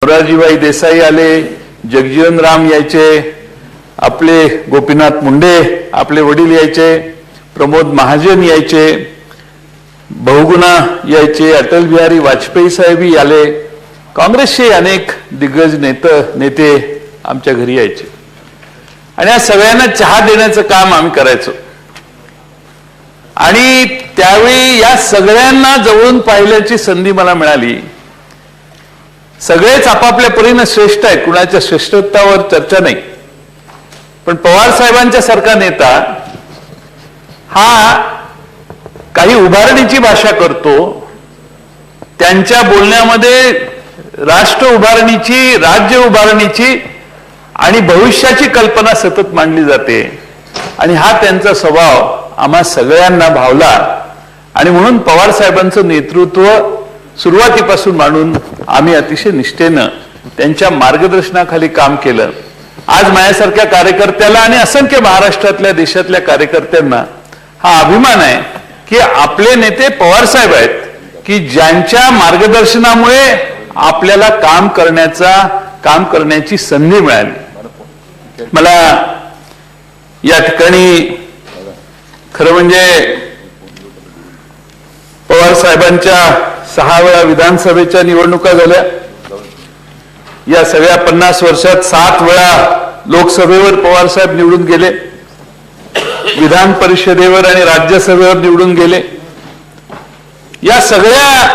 मोरारजीभाई देसाई आले, जगजीवन राम यायचे, आपले गोपीनाथ मुंडे आपले वडील यायचे, प्रमोद महाजन यायचे, बहुगुणा यायचे, अटल बिहारी वाजपेयी साहेबही आले, काँग्रेसचे अनेक दिग्गज नेते आमच्या घरी यायचे आणि या सगळ्यांना चहा देण्याचं काम आम्ही करायचो. आणि त्यावेळी या सगळ्यांना जवळून पाहिल्याची संधी मला मिळाली. सगळेच आपापल्या परीने श्रेष्ठ आहेत, कुणाच्या श्रेष्ठत्वावर चर्चा नाही, पण पवार साहेबांच्या सारखा नेता हा काही उभारणीची भाषा करतो, त्यांच्या बोलण्यामध्ये राष्ट्र उभारणीची, राज्य उभारणीची आणि भविष्याची कल्पना सतत मांडली जाते आणि हा त्यांचा स्वभाव आम्हा सगळ्यांना भावला आणि म्हणून पवार साहेबांचं नेतृत्व सुरुवातीपासून मांडून आम्ही अतिशय निष्ठेनं त्यांच्या मार्गदर्शनाखाली काम केलं. आज माझ्यासारख्या कार्यकर्त्याला आणि असंख्य महाराष्ट्रातल्या देशातल्या कार्यकर्त्यांना हा अभिमान आहे की आपले नेते पवार साहेब आहेत की ज्यांच्या मार्गदर्शनामुळे आपल्याला काम करण्याची संधी मिळाली. मला या ठिकाणी खरं म्हणजे पवार साहेबांच्या 6 वेळा विधानसभेच्या निवडणुका झाल्या. या सगळ्या 50 वर्षात 7 वेळा लोकसभेवर पवार साहेब निवडून गेले, विधान परिषदेवर आणि राज्यसभेवर निवडून गेले. या सगळ्या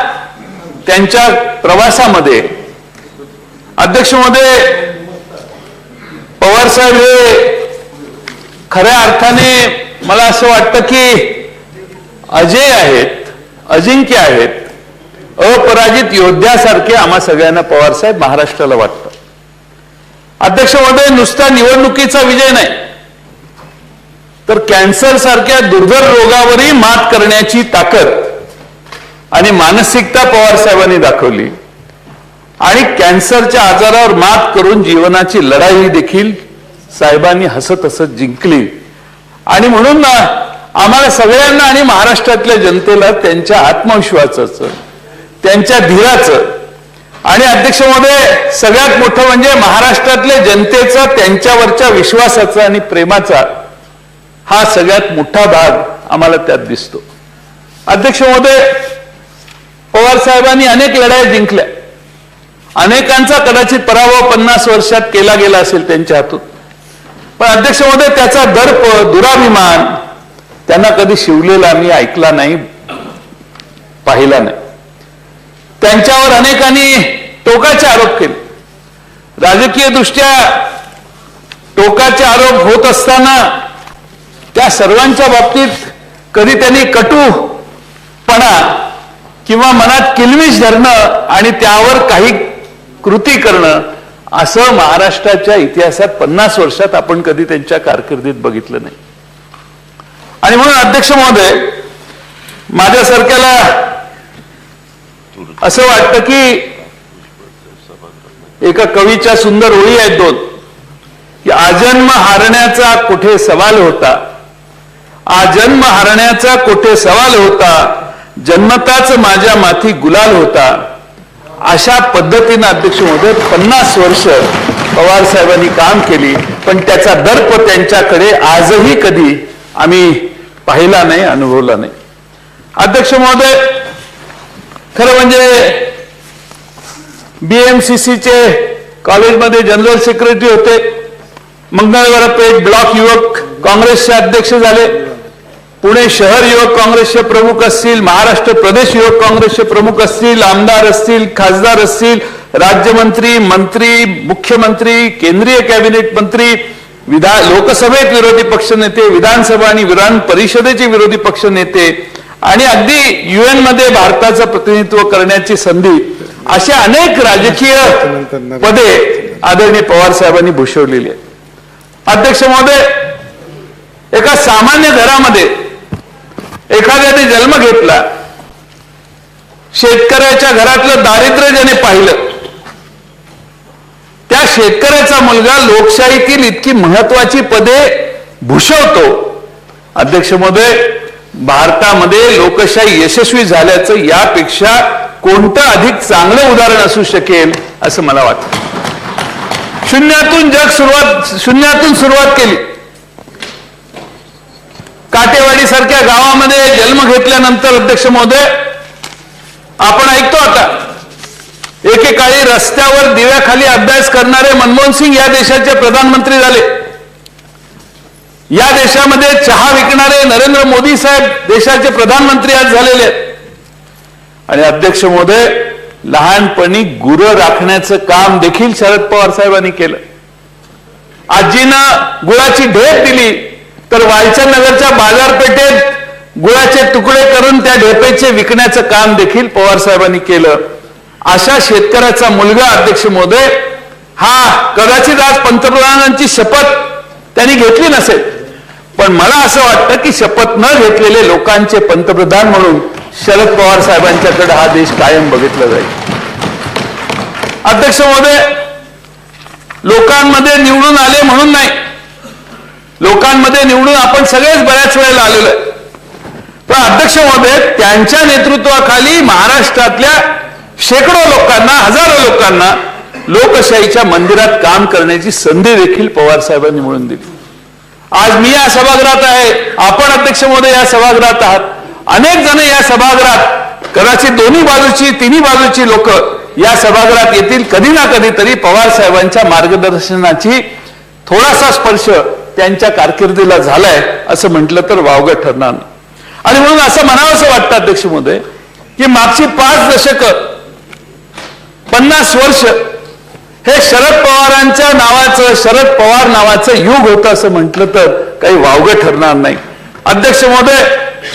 त्यांच्या प्रवासामध्ये अध्यक्ष महोदय पवार साहेब हे खऱ्या अर्थाने मला असं वाटतं की अजय आहेत, अजिंक्य आहेत, अपराजित योद्ध्यासारखे आम्हा सगळ्यांना पवार साहेब महाराष्ट्राला वाटतं. अध्यक्ष महोदय नुसता निवडणुकीचा विजय नाही तर कॅन्सर सारख्या दुर्धर रोगावरही मात करण्याची ताकद आणि मानसिकता पवार साहेबांनी दाखवली आणि कॅन्सरच्या आजारावर मात करून जीवनाची लढाई देखील साहेबांनी हसत हसत जिंकली. आणि म्हणून आम्हाला सगळ्यांना आणि महाराष्ट्रातल्या जनतेला त्यांच्या आत्मविश्वासाचं, त्यांच्या धीराचं आणि अध्यक्ष महोदय सगळ्यात मोठं म्हणजे महाराष्ट्रातल्या जनतेचा त्यांच्यावरच्या विश्वासाचा आणि प्रेमाचा हा सगळ्यात मोठा भाग आम्हाला त्यात दिसतो. अध्यक्ष महोदय पवार साहेबांनी अनेक लढाई जिंकल्या, अनेकांचा कदाचित पराभव 50 वर्षात केला गेला असेल त्यांच्या हातून, पण अध्यक्ष महोदय त्याचा दर्प, दुराभिमान त्यांना कधी शिवलेला मी ऐकला नाही, पाहिला नाही. त्यांच्यावर अनेकांनी टोकाचे आरोप केले. राजकीय दृष्ट्या टोकाचे आरोप होत असताना त्या सर्वांच्या बाबतीत कधी त्यांनी कटुपणा किंवा मनात किलमिश धरणं आणि त्यावर काही कृती करणं असं महाराष्ट्राच्या इतिहासात 50 वर्षात आपण कधी त्यांच्या कारकिर्दीत बघितलं नाही. आणि म्हणून अध्यक्ष महोदय माझ्यासारख्याला असं वाटतं की एका कवीच्या सुंदर ओळी आहेत 2 की आजन्म हारण्याचा कुठे सवाल होता, आजन्म हारण्याचा कुठे सवाल होता, जन्मताच माझ्या माथी गुलाल होता. अशा पद्धतीनं अध्यक्ष महोदय 50 वर्ष पवार साहेबांनी काम केली, पण त्याचा दर्प त्यांच्याकडे आजही कधी आम्ही पाहिला नाही, अनुभवला नाही. अध्यक्ष महोदय खरं म्हणजे BMCCचे कॉलेजमध्ये जनरल सेक्रेटरी होते, मंगळवार पेठ ब्लॉक युवक काँग्रेसचे अध्यक्ष झाले, पुणे शहर युवक काँग्रेसचे प्रमुख असतील, महाराष्ट्र प्रदेश युवक काँग्रेसचे प्रमुख असतील, आमदार असतील, खासदार असतील, राज्यमंत्री, मंत्री, मुख्यमंत्री, केंद्रीय कॅबिनेट मंत्री, लोकसभेत विरोधी पक्षनेते, विधानसभा आणि विधान परिषदेचे विरोधी पक्षनेते आणि अगदी UN मध्ये भारताचं प्रतिनिधित्व करण्याची संधी, अशा अनेक राजकीय पदे आदरणीय पवार साहेबांनी भूषवलेली आहेत. अध्यक्ष महोदय एका सामान्य घरामध्ये एखाद्याने जन्म घेतला, शेतकऱ्याच्या घरातलं दारिद्र्य ज्याने पाहिलं, त्या शेतकऱ्याचा मुलगा लोकशाहीतील इतकी महत्वाची पदे भूषवतो. अध्यक्ष महोदय भारतामध्ये लोकशाही यशस्वी झाल्याचं यापेक्षा कोणतं अधिक चांगलं उदाहरण असू शकेल असं मला वाटतं. शून्यातून सुरुवात केली. काटेवाडी सारख्या गावामध्ये जन्म घेतल्यानंतर अध्यक्ष महोदय आपण ऐकतो आता एकेकाळी रस्त्यावर दिव्याखाली अभ्यास करणारे मनमोहन सिंग या देशाचे प्रधानमंत्री झाले. या देशामध्ये चहा विकणारे नरेंद्र मोदी साहेब देशाचे प्रधानमंत्री आज झालेले आहेत. आणि अध्यक्ष महोदय लहानपणी गुरं राखण्याचं काम देखील शरद पवार साहेबांनी केलं. आजीनं गुळाची ढेप दिली तर वालचंद नगरच्या बाजारपेठेत गुळाचे तुकडे करून त्या ढेपेचे विकण्याचं काम देखील पवार साहेबांनी केलं. अशा शेतकऱ्याचा मुलगा अध्यक्ष महोदय हा कदाचित आज पंतप्रधानांची शपथ त्यांनी घेतली नसेल, पण मला असं वाटतं की शपथ न घेतलेले लोकांचे पंतप्रधान म्हणून शरद पवार साहेबांच्याकडे हा देश कायम बघितला जाईल. अध्यक्ष महोदय लोकांमध्ये निवडून आले म्हणून नाही, लोकांमध्ये निवडून आपण सगळेच बऱ्याच वेळेला आलेलो आहे, पण अध्यक्ष महोदय त्यांच्या नेतृत्वाखाली महाराष्ट्रातल्या शेकडो लोकांना, हजारो लोकांना लोकशाहीच्या मंदिरात काम करण्याची संधी देखील पवार साहेबांनी मिळवून दिली. आज मी या सभागृहात आहे, आपण अध्यक्ष महोदय या सभागृहात आहात. अनेक जण या सभागृहात कदाचित दोन्ही बाजूची तिन्ही बाजूची लोक या सभागृहात येतील. कधी ना कधीतरी पवार साहेबांच्या मार्गदर्शनाची थोडासा स्पर्श त्यांच्या कारकिर्दीला झालाय असं म्हटलं तर वावगं ठरणार नाही. आणि म्हणून असं म्हणावंसं वाटतं अध्यक्ष महोदय की मागची 5 दशकं 50 वर्ष हे शरद पवारांच्या नावाचं, शरद पवार नावाचं युग होतं असं म्हटलं तर काही वावगं ठरणार नाही. अध्यक्ष महोदय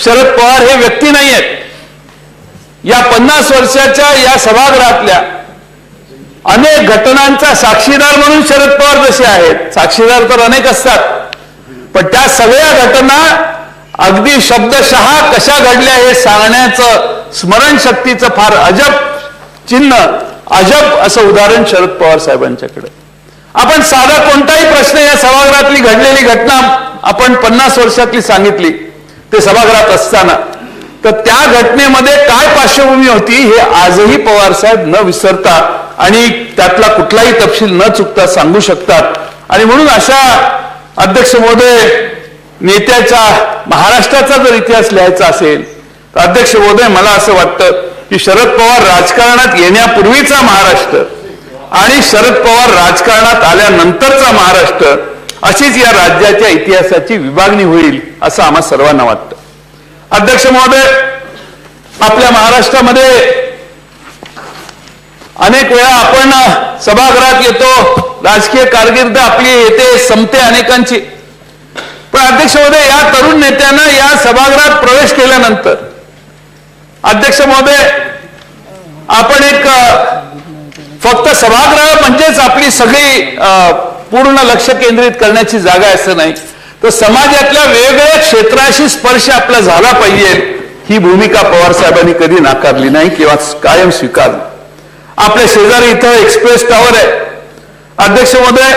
शरद पवार हे व्यक्ती नाही आहेत. या 50 वर्षाच्या या सभागृहातल्या अनेक घटनांचा साक्षीदार म्हणून शरद पवार जसे आहेत, साक्षीदार तर अनेक असतात, पण त्या सगळ्या घटना अगदी शब्दशः कशा घडल्या हे सांगण्याचं स्मरणशक्तीचं फार अजब चिन्ह, अजब असं उदाहरण शरद पवार साहेबांच्याकडे. आपण साधा कोणताही प्रश्न या सभागृहातली घडलेली घटना आपण 50 वर्षातली सांगितली ते सभागृहात असताना, तर त्या घटनेमध्ये काय पार्श्वभूमी होती हे आजही पवार साहेब न विसरता आणि त्यातला कुठलाही तपशील न चुकता सांगू शकतात. आणि म्हणून अशा अध्यक्ष महोदय नेत्याच्या महाराष्ट्राचा जर इतिहास लिहायचा असेल तर अध्यक्ष महोदय मला असं वाटतं की शरद पवार राजकारणात येण्यापूर्वीचा महाराष्ट्र आणि शरद पवार राजकारणात आल्यानंतरचा महाराष्ट्र अशीच या राज्याच्या इतिहासाची विभागणी होईल असं आम्हा सर्वांना वाटतं. अध्यक्ष महोदय आपल्या महाराष्ट्रामध्ये अनेक वेळा आपण सभागृहात येतो, राजकीय कारकीर्द आपली येते संपते अनेकांची, पण अध्यक्ष महोदय या तरुण नेत्यांना या सभागृहात प्रवेश केल्यानंतर अध्यक्ष महोदय आपण एक फक्त सभागृह म्हणजेच आपली सगळी पूर्ण लक्ष केंद्रित करण्याची जागा असं नाही, तर समाजातल्या वेगवेगळ्या क्षेत्राशी स्पर्श आपला झाला पाहिजे ही भूमिका पवार साहेबांनी कधी नाकारली नाही किंवा कायम स्वीकारली. आपल्या शेजारी इथं एक्सप्रेस टावर आहे. अध्यक्ष महोदय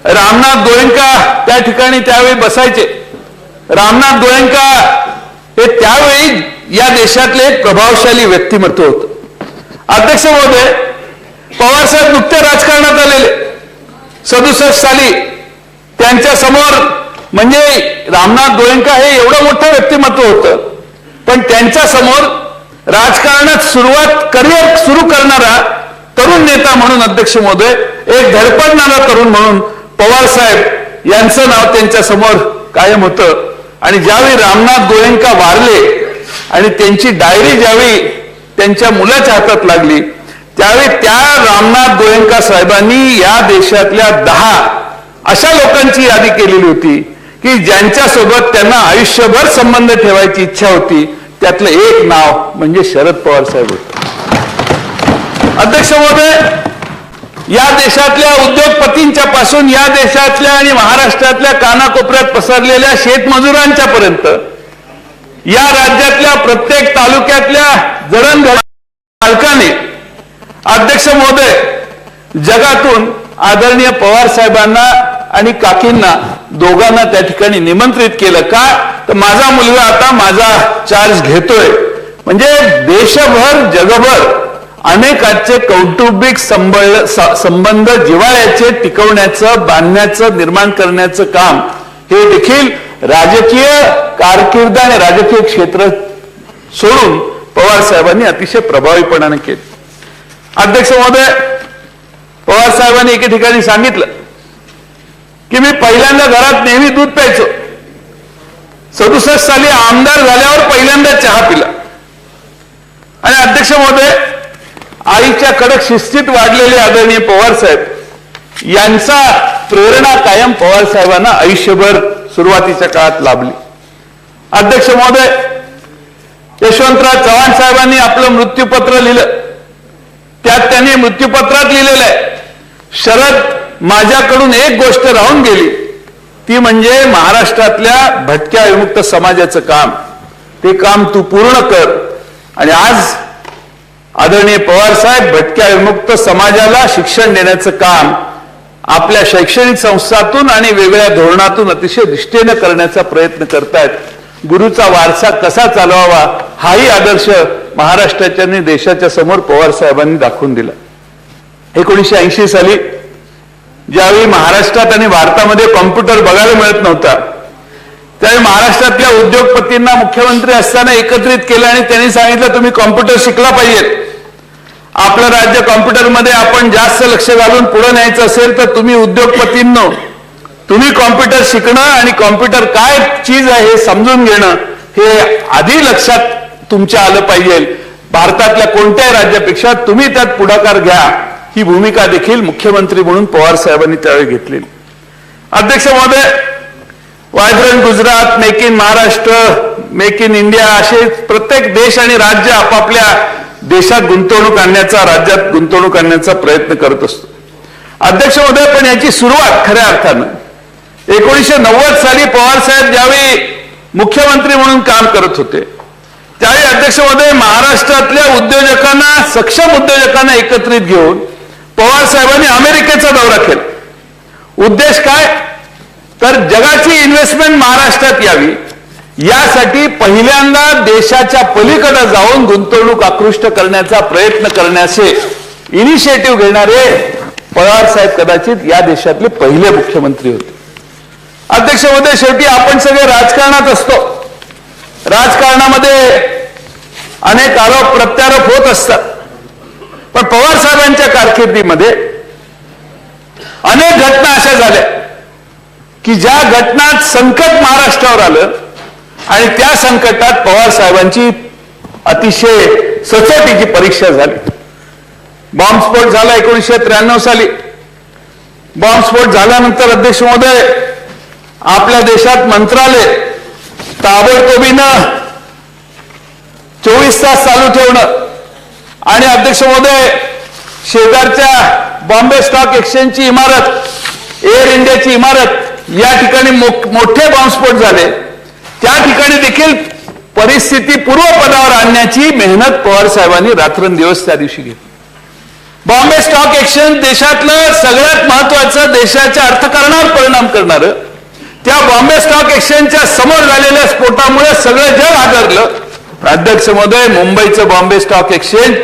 रामनाथ गोयंका त्या ठिकाणी त्यावेळी बसायचे. रामनाथ गोयंका हे त्यावेळी या देशातले एक प्रभावशाली व्यक्तिमत्व होतं. अध्यक्ष महोदय पवार साहेब नुकते राजकारणात आलेले 67 साली त्यांच्या समोर म्हणजे रामनाथ गोयंका हे एवढं मोठं व्यक्तिमत्व होतं, पण त्यांच्या समोर राजकारणात करिअर सुरू करणारा तरुण नेता म्हणून अध्यक्ष महोदय एक धडपडणारा तरुण म्हणून पवार साहेब यांचं नाव त्यांच्या समोर कायम होतं. आणि ज्यावेळी रामनाथ गोयंका वारले आणि त्यांची डायरी ज्यावेळी त्यांच्या मुलाच्या हातात लागली त्यावेळी त्या रामनाथ गोयंका साहेबांनी या देशातल्या 10 अशा लोकांची यादी केलेली होती की ज्यांच्यासोबत त्यांना आयुष्यभर संबंध ठेवायची इच्छा होती. त्यातलं एक नाव म्हणजे शरद पवार साहेब होते. अध्यक्ष महोदय या देशातल्या उद्योगपतींच्या पासून या देशातल्या आणि महाराष्ट्रातल्या कानाकोपऱ्यात पसरलेल्या शेतमजुरांच्या पर्यंत या राज्यातल्या प्रत्येक तालुक्यातल्या जडणघडण मालकाने अध्यक्ष महोदय जगातून आदरणीय पवार साहेबांना आणि काकींना दोघांना त्या ठिकाणी निमंत्रित केलं. का तर माझा मुलगा आता माझा चार्ज घेतोय, म्हणजे देशभर जगभर अनेकांचे कौटुंबिक संबंध जिव्हाळ्याचे टिकवण्याचं, बांधण्याचं, निर्माण करण्याचं काम हे देखील राजकीय कारकीर्द आणि राजकीय क्षेत्र सोडून पवार साहेबांनी अतिशय प्रभावीपणाने केले. अध्यक्ष महोदय, पवार साहेबांनी एके ठिकाणी सांगितलं की मी पहिल्यांदा घरात नेहमी दूध प्यायचो. 67 साली आमदार झाल्यावर पहिल्यांदा चहा पिला. आणि अध्यक्ष महोदय, आईच्या कडक शिस्तीत वाढलेले आदरणीय पवार साहेब यांचा प्रेरणा कायम पवार साहेबांना आयुष्यभर सुरुवातीच्या काळात लाभली. अध्यक्ष महोदय, यशवंतराव चव्हाण साहेबांनी आपलं मृत्यूपत्र लिहिलं. त्यात त्यांनी मृत्यूपत्रात लिहिलेलं आहे, शरद, माझ्याकडून एक गोष्ट राहून गेली, ती म्हणजे महाराष्ट्रातल्या भटक्या विमुक्त समाजाचं काम. ते काम तू पूर्ण कर. आणि आज आदरणीय पवार साहेब भटक्या विमुक्त समाजाला शिक्षण देण्याचं काम आपल्या शैक्षणिक संस्थातून आणि वेगळ्या धोरणातून अतिशय निष्ठेनं करण्याचा प्रयत्न करतायत. गुरुचा वारसा कसा चालवावा हाही आदर्श महाराष्ट्राच्या आणि देशाच्या समोर पवार साहेबांनी दाखवून दिला. 1980 साली ज्यावेळी महाराष्ट्रात आणि भारतामध्ये कॉम्प्युटर बघायला मिळत नव्हता, त्यावेळी महाराष्ट्रातल्या उद्योगपतींना मुख्यमंत्री असताना एकत्रित केलं आणि त्यांनी सांगितलं तुम्ही कॉम्प्युटर शिकला पाहिजे. आपलं राज्य कॉम्प्युटरमध्ये आपण जास्त लक्ष घालून पुढे न्यायचं असेल तर तुम्ही उद्योगपतींनो, तुम्ही कॉम्प्युटर शिकणं आणि कॉम्प्युटर काय चीज आहे हे समजून घेणं हे आधी लक्षात तुमच्या आलं पाहिजे. भारतातल्या कोणत्याही राज्यापेक्षा तुम्ही त्यात पुढाकार घ्या, ही भूमिका देखील मुख्यमंत्री म्हणून पवार साहेबांनी त्यावेळी घेतलेली. अध्यक्ष महोदय, vibrant Gujarat, make in Maharashtra, make in India असे प्रत्येक देश आणि राज्य आपापल्या देशात गुंतवणूक आणण्याचा, राज्यात गुंतवणूक आणण्याचा प्रयत्न करत असतो. अध्यक्ष महोदय, पण याची सुरुवात खऱ्या अर्थानं 1990 साली पवार साहेब ज्यावेळी मुख्यमंत्री म्हणून काम करत होते, त्यावेळी अध्यक्ष महोदय महाराष्ट्रातल्या उद्योजकांना, सक्षम उद्योजकांना एकत्रित घेऊन पवार साहेबांनी अमेरिकेचा दौरा केला. उद्देश काय, तर जगाची इन्व्हेस्टमेंट महाराष्ट्रात यावी यासाठी पहिल्यांदा देशाच्या पलीकडे जाऊन गुंतवणूक आकृष्ट करण्याचा प्रयत्न करण्याचे इनिशिएटिव्ह घेणारे पवार साहेब कदाचित या देशातले पहिले मुख्यमंत्री होते. अध्यक्ष महोदय, शेवटी आपण सगळे राजकारणात असतो. राजकारणामध्ये अनेक आरोप प्रत्यारोप होत असतात, पण पवार साहेबांच्या कारकिर्दीमध्ये अनेक घटना अशा झाल्या की ज्या घटनात संकट महाराष्ट्रावर आलं आणि त्या संकटात पवार साहेबांची अतिशय सचोटीची परीक्षा झाली. बॉम्बस्फोट झाला 1993 साली. बॉम्बस्फोट झाल्यानंतर अध्यक्ष महोदय आपल्या देशात मंत्रालय ताबडतोबीनं 24 तास चालू ठेवणं आणि अध्यक्ष महोदय शेजारच्या बॉम्बे स्टॉक एक्सचेंजची इमारत, एअर इंडियाची इमारत या ठिकाणी मोठे बॉम्बस्फोट झाले. त्या ठिकाणी देखील परिस्थिती पूर्वपदावर आणण्याची मेहनत पवार साहेबांनी रात्रंदिवस त्या दिवशी घेतली. बॉम्बे स्टॉक एक्सचेंज देशातलं सगळ्यात महत्वाचं, देशाच्या अर्थकारणावर परिणाम करणारं, त्या बॉम्बे स्टॉक एक्सचेंजच्या समोर झालेल्या स्फोटामुळे सगळं जग हादरलं. अध्यक्ष महोदय, मुंबईचं बॉम्बे स्टॉक एक्सचेंज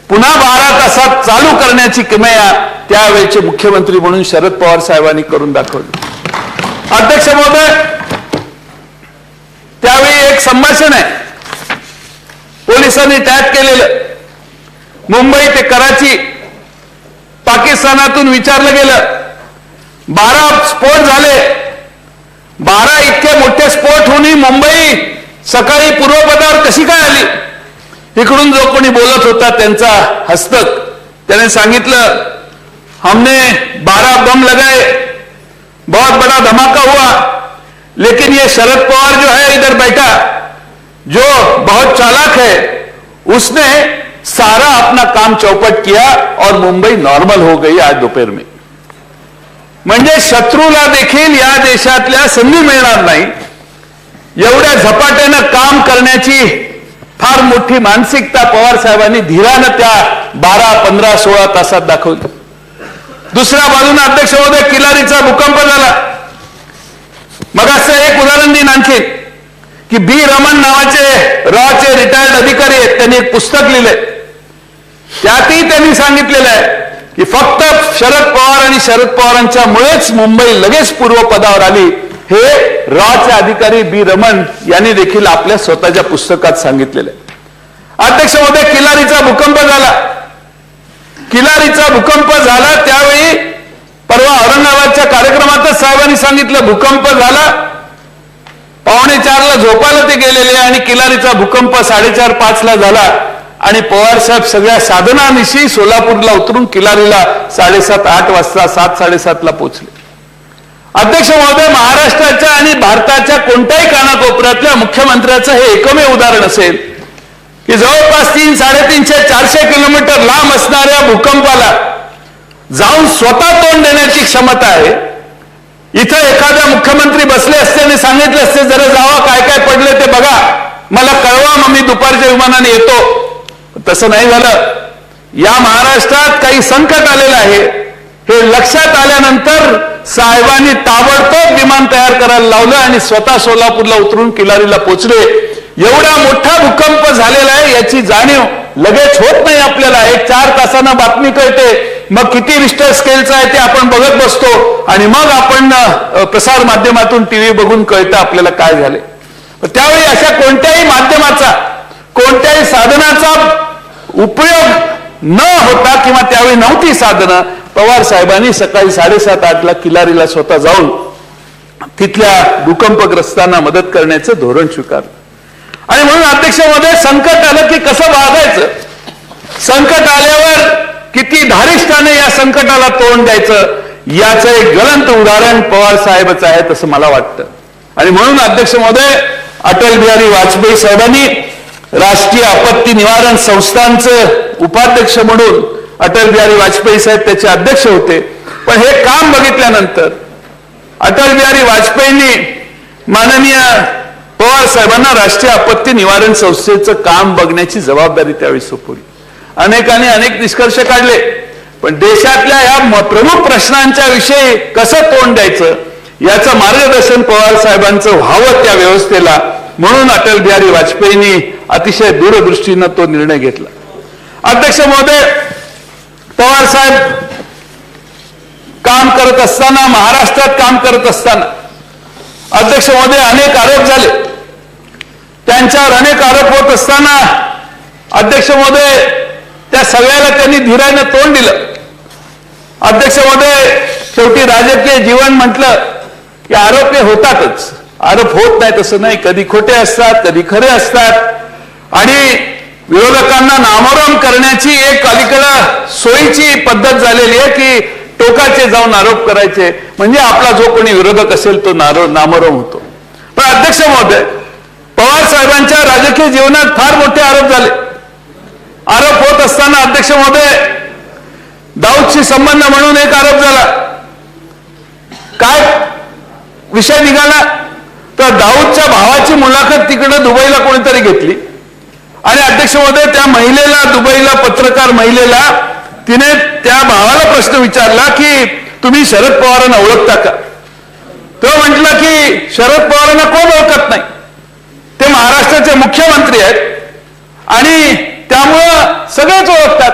पुन्हा 12 तासात चालू करण्याची किमया त्यावेळेचे मुख्यमंत्री म्हणून शरद पवार साहेबांनी करून दाखवली. अध्यक्ष महोदय, त्यावेळी एक संभाषण आहे, पोलिसांनी टॅप केलेलं. मुंबई ते कराची, पाकिस्तानातून विचारलं गेलं, 12 स्फोट झाले. 12 इतके मोठे स्फोट होऊनही मुंबई सकाळी पूर्वपदावर कशी काय आली? इकडून जो कोणी बोलत होता त्यांचा हस्तक, त्याने सांगितलं, हमने 12 बम लगाए, बहुत बड़ा धमाका हुआ, लेकिन ये शरद पवार जो है इधर बैठा, जो बहुत चालाक है, उसने सारा अपना काम चौपट किया और मुंबई नॉर्मल हो गई आज दोपहर में. म्हणजे शत्रूला देखील या देशातल्या संधी मिळणार नाही एवढ्या झपाट्यानं काम करण्याची फार मोठी मानसिकता पवार साहेबांनी धीरानं त्या 12, 15, 16 तासात दाखवली. दुसऱ्या बाजूने अध्यक्ष महोदय किल्लारीचा भूकंप झाला. मग असं एक उदाहरण देईन आणखी की बी रमन नावाचे रॉचे रिटायर्ड अधिकारी आहेत, त्यांनी एक पुस्तक लिहिलंय. त्यातही त्यांनी सांगितलेलं आहे की फक्त शरद पवार आणि शरद पवारांच्या मुळेच मुंबई लगेच पूर्वपदावर आली. हे रॉचे अधिकारी बी रमन यांनी देखील आपल्या स्वतःच्या पुस्तकात सांगितलेलं आहे. अध्यक्ष महोदय, किल्लारीचा भूकंप झाला. किल्लारीचा भूकंप झाला त्यावेळी परवा औरंगाबादच्या कार्यक्रमातच साहेबांनी सांगितलं भूकंप झाला. 3:45 झोपायला ते गेलेले आणि किल्लारीचा भूकंप 4:30-5 झाला आणि पवार साहेब सगळ्या साधनानिशी सोलापूरला उतरून किल्लारीला 7:30-8 वाजता 7-7:30 पोहोचले. अध्यक्ष महोदय, महाराष्ट्राच्या आणि भारताच्या कोणत्याही कानाकोपऱ्यातल्या मुख्यमंत्र्याचं हे एकमेव उदाहरण असेल की जवळपास 300-350-400 किलोमीटर लांब असणाऱ्या भूकंपाला जाऊन स्वतः तोंड देण्याची क्षमता आहे. इथं एखाद्या मुख्यमंत्री बसले असते आणि सांगितले असते जरा जावा, काय काय पडले ते बघा, मला कळवा, मग मी दुपारच्या विमानाने येतो. तसं नाही झालं. या महाराष्ट्रात काही संकट आलेलं आहे हे लक्षात आल्यानंतर साहेबांनी ताबडतोब विमान तयार करायला लावलं आणि स्वतः सोलापूरला उतरून किल्लारीला पोहोचले. एवढा मोठा भूकंप झालेला आहे याची जाणीव लगेच होत नाही आपल्याला. 1-4 तासांना बातमी कळते, मग किती रिश्टर स्केलचं आहे ते आपण बघत बसतो आणि मग आपण प्रसार माध्यमातून टीव्ही बघून कळतं आपल्याला काय झाले. त्यावेळी अशा कोणत्याही माध्यमाचा, कोणत्याही साधनाचा उपयोग न होता किंवा त्यावेळी नव्हती साधनं, पवार साहेबांनी सकाळी 7:30-8 किल्लारीला स्वतः जाऊन तिथल्या भूकंपग्रस्तांना मदत करण्याचं धोरण स्वीकारलं. आणि म्हणून अध्यक्ष महोदय, संकट आलं की कसं वागायचं, संकट आल्यावर किती धारिष्ठाने या संकटाला तोंड द्यायचं, याचं एक ज्वलंत उदाहरण पवार साहेबच आहे असं मला वाटतं. आणि म्हणून अध्यक्ष महोदय, अटल बिहारी वाजपेयी साहेबांनी राष्ट्रीय आपत्ती निवारण संस्थांचं उपाध्यक्ष म्हणून, अटल बिहारी वाजपेयी साहेब त्याचे अध्यक्ष होते, पण हे काम बघितल्यानंतर अटल बिहारी वाजपेयींनी माननीय पवार साहेबांना राष्ट्रीय आपत्ती निवारण संस्थेचं काम बघण्याची जबाबदारी त्यावेळी सोपवली. अनेकांनी अनेक निष्कर्ष काढले, पण देशातल्या या प्रमुख प्रश्नांच्या विषयी कसं तोंड द्यायचं याचं मार्गदर्शन पवार साहेबांचं व्हावं त्या व्यवस्थेला, म्हणून अटल बिहारी वाजपेयींनी अतिशय दूरदृष्टीनं तो निर्णय घेतला. अध्यक्ष महोदय, पवार साहेब काम करत असताना, महाराष्ट्रात काम करत असताना अध्यक्ष महोदय अनेक आरोप झाले. त्यांच्यावर अनेक आरोप होत असताना अध्यक्ष महोदय त्या सगळ्याला त्यांनी धीराने तोंड दिलं. अध्यक्ष महोदय, शेवटी राजकीय जीवन म्हटलं की आरोप हे होतातच. आरोप होत नाही तसं नाही, कधी खोटे असतात, कधी खरे असतात आणि विरोधकांना नामोहरम करण्याची एक अलीकडं सोयीची पद्धत झालेली आहे की टोकाचे जाऊन आरोप करायचे, म्हणजे आपला जो कोणी विरोधक असेल तो नामोहरम होतो. पण अध्यक्ष महोदय, पवार साहेबांच्या राजकीय जीवनात फार मोठे आरोप झाले. आरोप होत असताना अध्यक्ष महोदय दाऊदशी संबंध म्हणून एक आरोप झाला. काय विषय निघाला तर दाऊदच्या भावाची मुलाखत तिकडे दुबईला कोणीतरी घेतली आणि अध्यक्ष महोदय त्या महिलेला, दुबईला पत्रकार महिलेला, तिने त्या भावाला प्रश्न विचारला की तुम्ही शरद पवारांना ओळखता का? तो म्हटला की शरद पवारांना कोण ओळखत नाही, ते महाराष्ट्राचे मुख्यमंत्री आहेत आणि त्यामुळं सगळेच ओळखतात.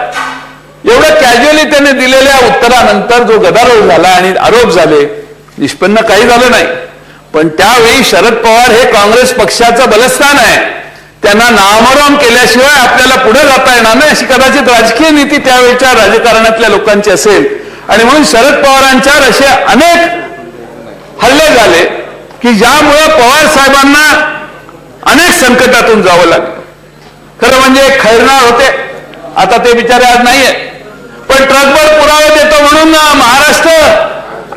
एवढं कॅज्युअली त्याने दिलेल्या उत्तरानंतर जो गदारोळ झाला आणि आरोप झाले, निष्पन्न काही झालं नाही. पण त्यावेळी शरद पवार हे काँग्रेस पक्षाचं बलस्थान आहे, त्यांना नामोहरम केल्याशिवाय आपल्याला पुढे जाता येणार नाही अशी कदाचित राजकीय नीती त्यावेळच्या राजकारणातल्या लोकांची असेल. आणि म्हणून शरद पवारांच्यावर असे अनेक हल्ले झाले की ज्यामुळे पवार साहेबांना अनेक संकटातून जावं लागलं. खरं म्हणजे खैरनार होते, आता ते बिचारे आज नाहीये, पण ट्रकभर पुरावे देतो म्हणून महाराष्ट्र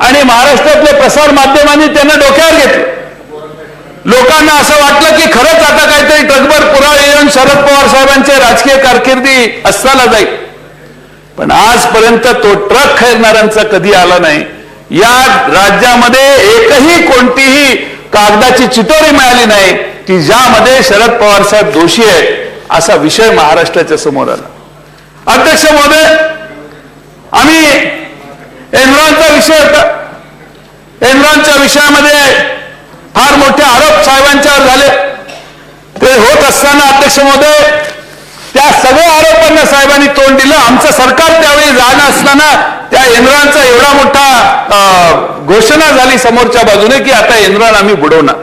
आणि महाराष्ट्रातले प्रसार माध्यमांनी त्यांना डोक्यावर घेतलं. लोकांना असं वाटलं की खरंच आता काहीतरी ट्रकभर पुरावे येऊन शरद पवार साहेबांचे राजकीय कारकिर्दी अस्ताला जाईल. पण आजपर्यंत तो ट्रक खैरणाऱ्यांचा कधी आला नाही. या राज्यामध्ये एकही कोणतीही कागदाची चिटोरी मिळाली नाही की ज्यामध्ये शरद पवार साहेब दोषी आहेत असा विषय महाराष्ट्राच्या समोर आला. अध्यक्ष महोदय, आम्ही एनरॉनचा विषय होता, एनरॉनच्या विषयामध्ये फार मोठे आरोप साहेबांच्यावर झाले. होत असताना अध्यक्ष महोदय त्या सगळ्या आरोपांना साहेबांनी तोंड दिलं. आमचं सरकार त्यावेळी जाणं असताना त्या एनरॉनचा एवढा मोठा घोषणा झाली समोरच्या बाजूने की आता एनरॉन आम्ही बुडवणार.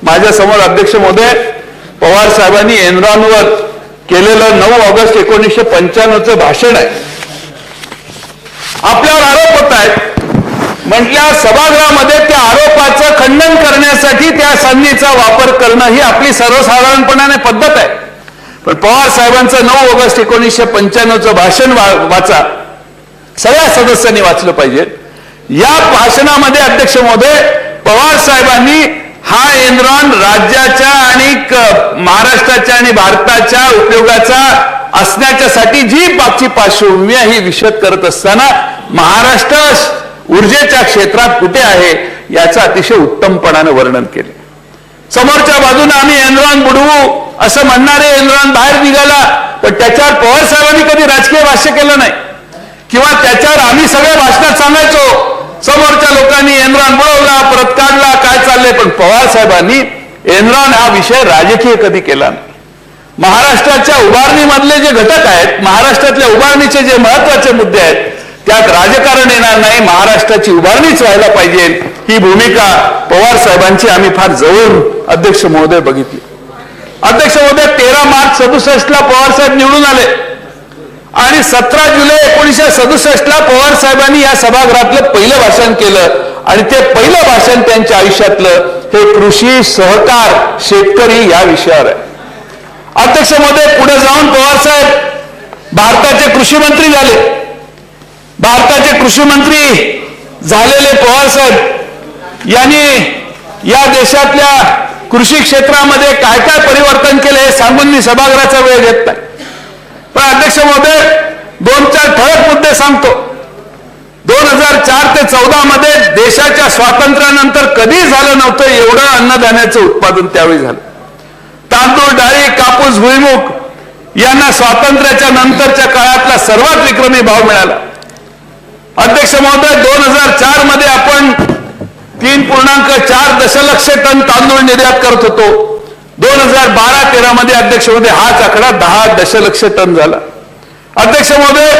माझ्या समोर अध्यक्ष महोदय पवार साहेबांनी एनरॉनवर केलेलं 9 ऑगस्ट 1995 भाषण आहे. आपल्यावर आरोप होत आहेत म्हटल्या सभागृहामध्ये त्या आरोपाचं खंडन करण्यासाठी त्या संधीचा वापर करणं ही आपली सर्वसाधारणपणाने पद्धत आहे. पण पवार साहेबांचं 9 ऑगस्ट 1995 भाषण वाचा. सगळ्या सदस्यांनी वाचलं पाहिजे. या भाषणामध्ये अध्यक्ष महोदय पवार साहेबांनी हा एनरॉन राज्याच्या आणि महाराष्ट्राच्या आणि भारताच्या उपयोगाचा असण्याच्यासाठी जी मागची पार्श्वभूमी आहे ही विशद करत असताना महाराष्ट्र ऊर्जेच्या क्षेत्रात कुठे आहे याचं अतिशय उत्तमपणाने वर्णन केले. समोरच्या बाजूने आम्ही एनरॉन बुडवू असं म्हणणारे एनरॉन बाहेर निघाला, पण त्याच्यावर पवार साहेबांनी कधी राजकीय भाष्य केलं नाही किंवा त्याच्यावर आम्ही सगळ्या भाषणात सांगायचो समोरच्या लोकांनी एनरॉन बुडवला परत काढला काय चाललंय, पण पवार साहेबांनी एनरॉन हा विषय राजकीय कधी केला नाही. महाराष्ट्राच्या उभारणीमधले जे घटक आहेत, महाराष्ट्रातल्या उभारणीचे जे महत्वाचे मुद्दे आहेत त्यात राजकारण येणार नाही, महाराष्ट्राची उभारणीच व्हायला पाहिजे ही भूमिका पवार साहेबांची आम्ही फार जवळून अध्यक्ष महोदय बघितली. अध्यक्ष महोदय 13 मार्च 67 ला पवार साहेब निवडून आले आणि 17 जुलै 1967 ला पवार साहेबांनी या सभागृहातलं पहिलं भाषण केलं आणि ते पहिलं भाषण त्यांच्या आयुष्यातलं हे कृषी सहकार शेतकरी या विषयावर आहे. अध्यक्ष महोदय पुढे जाऊन पवार साहेब भारताचे कृषी मंत्री झाले. भारताचे कृषी मंत्री झालेले पवार साहेब यांनी या देशातल्या कृषी क्षेत्रामध्ये काय काय परिवर्तन केले हे सांगून मी सभागृहाचा वेळ घेत नाही. पण अध्यक्ष महोदय 2-4 ठळक मुद्दे सांगतो. 2004 ते 14 मध्ये देशाच्या स्वातंत्र्यानंतर कधी झालं नव्हतं एवढं अन्नधान्याचं उत्पादन त्यावेळी झालं. तांदूळ, डाळी, कापूस, भुईमूग यांना स्वातंत्र्याच्या नंतरच्या काळातला सर्वात विक्रमी भाव मिळाला. अध्यक्ष महोदय 2004 मध्ये आपण 3.4 दशलक्ष टन तांदूळ निर्यात करत होतो. 2012-13 मध्ये अध्यक्ष महोदय हाच आकडा 10 दशलक्ष टन झाला. अध्यक्ष महोदय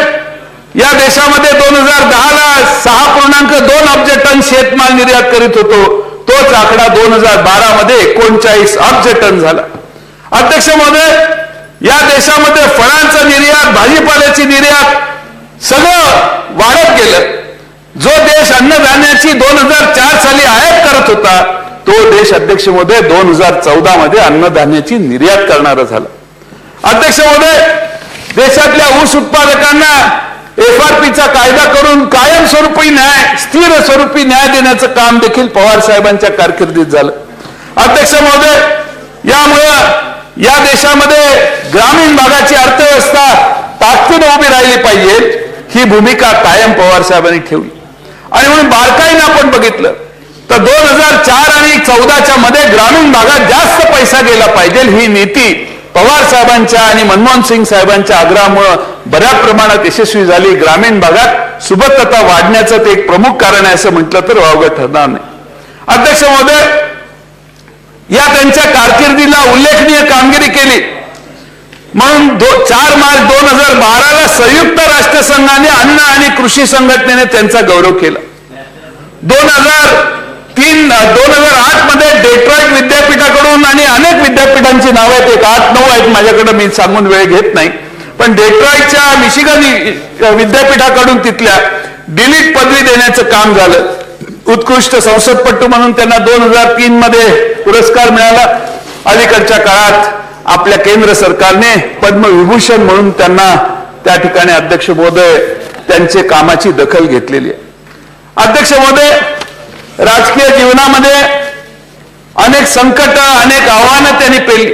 या देशामध्ये 2010 ला 6.2 अब्ज टन शेतमाल निर्यात करीत होतो. तोच आकडा 2012 मध्ये 39 अब्ज टन झाला. अध्यक्ष महोदय या देशामध्ये फळांचा निर्यात, भाजीपाल्याची निर्यात सगळं वाढत गेलं. जो देश अन्नधान्याची 2004 साली आयात करत होता तो देश अध्यक्ष महोदय 2014 मध्ये अन्नधान्याची निर्यात करणारा झाला. अध्यक्ष महोदय देशातल्या ऊस उत्पादकांना FRPचा कायदा करून कायमस्वरूपी न्याय, स्थिर स्वरूपी न्याय देण्याचं काम देखील पवार साहेबांच्या कारकिर्दीत झालं. अध्यक्ष महोदय यामुळं या देशामध्ये ग्रामीण भागाची अर्थव्यवस्था ताकदीने उभी राहिली पाहिजे ही भूमिका कायम पवार साहेबांनी ठेवली. आणि म्हणून बारकाईने आपण बघितलं तर 2004 आणि 14च्या मध्ये ग्रामीण भागात जास्त पैसा गेला पाहिजे ही नीती पवार साहेबांच्या आणि मनमोहन सिंग साहेबांच्या आग्रहामुळे बऱ्या प्रमाणात यशस्वी झाली. ग्रामीण भागात सुबत्तता वाढण्याचं ते एक प्रमुख कारण आहे असं म्हटलं तर वावगं ठरणार नाही. अध्यक्ष महोदय या त्यांच्या कारकिर्दीला उल्लेखनीय कामगिरी केली म्हणून 4 मार्च 2012 ला संयुक्त राष्ट्रसंघाने अन्न आणि कृषी संघटनेने त्यांचा गौरव केला. 2008 मध्ये डेट्रॉइट विद्यापीठाकडून आणि अनेक विद्यापीठांची नाव आहेत, एक 8-9 आहेत माझ्याकडे, मी सांगून वेळ घेत नाही, पण डेट्रॉइटच्या मिशिगन विद्यापीठाकडून तिथल्या डिलीट पदवी देण्याचं काम झालं. उत्कृष्ट संसदपटू म्हणून त्यांना 2003 मध्ये पुरस्कार मिळाला. अलीकडच्या काळात आपल्या केंद्र सरकारने पद्मविभूषण म्हणून त्यांना त्या ठिकाणी अध्यक्ष महोदय त्यांचे कामाची दखल घेतलेली आहे. अध्यक्ष महोदय राजकीय जीवनामध्ये अनेक संकट, अनेक आव्हानं त्यांनी पेलली.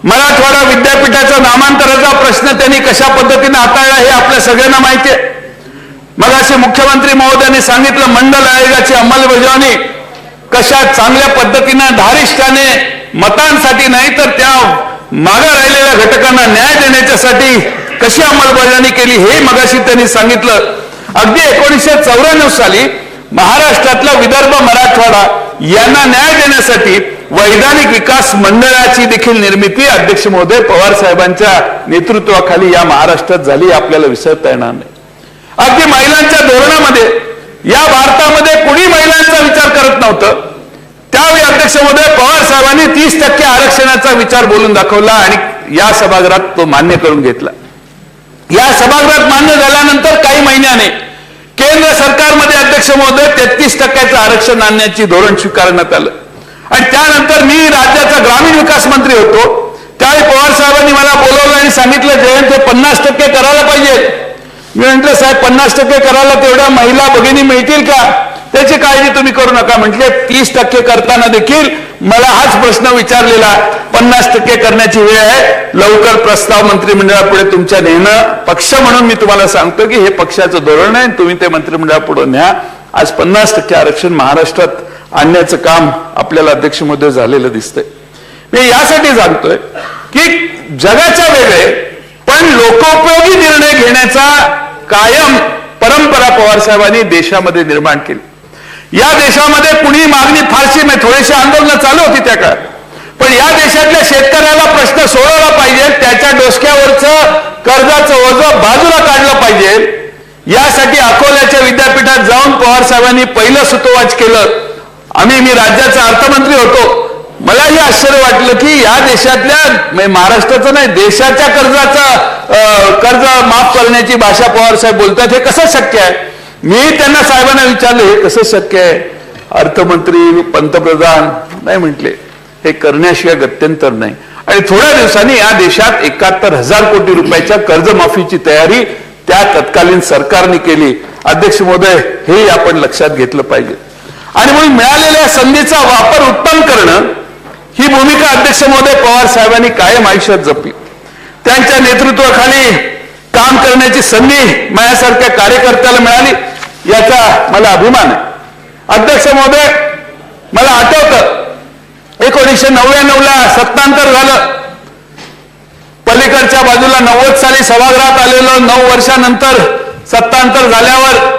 मराठवाडा विद्यापीठाचा नामांतराचा प्रश्न त्यांनी कशा पद्धतीने हाताळला हे आपल्या सगळ्यांना माहिती आहे. मग असे मुख्यमंत्री महोदयांनी सांगितलं मंडल आयोगाची अंमलबजावणी कशा चांगल्या पद्धतीने धारिष्ठाने मतांसाठी नाही तर त्या मागे राहिलेल्या घटकांना न्याय देण्याच्यासाठी कशी अंमलबजावणी केली हे मगाशी त्यांनी सांगितलं. अगदी 1994 साली महाराष्ट्रातला विदर्भ, मराठवाडा यांना न्याय देण्यासाठी वैधानिक विकास मंडळाची देखील निर्मिती अध्यक्ष महोदय पवार साहेबांच्या नेतृत्वाखाली या महाराष्ट्रात झाली, आपल्याला विसरता येणार नाही. अगदी महिलांच्या धोरणामध्ये या भारतामध्ये कुणी महिलांचा विचार करत नव्हतं, त्यावेळी अध्यक्ष महोदय पवार साहेबांनी 30% आरक्षणाचा विचार बोलून दाखवला आणि या सभागृहात तो मान्य करून घेतला. या सभागृहात मान्य झाल्यानंतर काही महिन्याने केंद्र सरकारमध्ये अध्यक्ष महोदय 33% आरक्षण आणण्याची धोरण स्वीकारण्यात आलं आणि त्यानंतर मी राज्याचा ग्रामीण विकास मंत्री होतो. त्यावेळी पवार साहेबांनी मला बोलवलं आणि सांगितलं, जयंत हे 50% करायला पाहिजे. मी म्हटलं साहेब 50% करायला तेवढ्या महिला भगिनी मिळतील का, त्याची काळजी तुम्ही करू नका. म्हटले 30% करताना देखील मला हाच प्रश्न विचारलेला, 50% करण्याची वेळ आहे, लवकर प्रस्ताव मंत्रिमंडळापुढे तुमच्या नेणं. पक्ष म्हणून मी तुम्हाला सांगतो की हे पक्षाचं धोरण आहे, तुम्ही ते मंत्रिमंडळापुढे न्या. आज 50% आरक्षण महाराष्ट्रात आणण्याचं काम आपल्याला अध्यक्ष महोदय झालेलं दिसतंय. मी यासाठी सांगतोय की जगाच्या वेगळे पण लोकोपयोगी निर्णय घेण्याचा कायम परंपरा पवार साहेबांनी देशामध्ये निर्माण केली. या देशामध्ये कुणी मागणी फारशी नाही, थोडीशी आंदोलनं चालू होती त्या काळात, पण या देशातल्या शेतकऱ्याला प्रश्न सोडवला पाहिजे, त्याच्या डोसक्यावरचं कर्जाचं ओझं बाजूला काढलं पाहिजे. यासाठी अकोल्याच्या विद्यापीठात जाऊन पवार साहेबांनी पहिलं सूतोवाच केलं. मी राज्याचा अर्थमंत्री होतो. मलाही आश्चर्य वाटलं की या देशातल्या महाराष्ट्राचं नाही देशाच्या कर्ज माफ करण्याची भाषा पवार साहेब बोलतात, हे कसं शक्य आहे. मी त्यांना साहेबांना विचारलं हे कसं शक्य आहे. अर्थमंत्री पंतप्रधान नाही म्हटले, हे करण्याशिवाय गत्यंतर नाही. आणि थोड्या दिवसांनी या देशात 71,000 कोटी रुपयाच्या कर्जमाफीची तयारी त्या तत्कालीन सरकारने केली. अध्यक्ष महोदय हे आपण लक्षात घेतलं पाहिजे. आणि म्हणून मिळालेल्या संधीचा वापर उत्तम करणं ही भूमिका अध्यक्ष महोदय पवार साहेबांनी कायम आयुष्यात जपली. त्यांच्या नेतृत्वाखाली काम करण्याची संधी माझ्यासारख्या कार्यकर्त्याला मिळाली, याचा मला अभिमान आहे. अध्यक्ष महोदय मला आठवतं 1999ला सत्तांतर झालं. पलीकडच्या बाजूला 90 साली सभागृहात आलेलो, 9 वर्षानंतर सत्तांतर झाल्यावर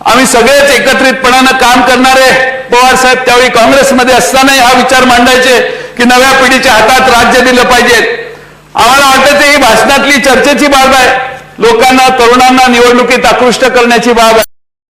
आम्ही सगळेच एकत्रितपणानं काम करणारे पवार साहेब त्यावेळी काँग्रेसमध्ये असतानाही हा विचार मांडायचे की नव्या पिढीच्या हातात राज्य दिलं पाहिजे. आम्हाला वाटतं ही भाषणातली चर्चेची बाब आहे, लोकांना तरुणांना निवडणुकीत आकृष्ट करण्याची बाब आहे.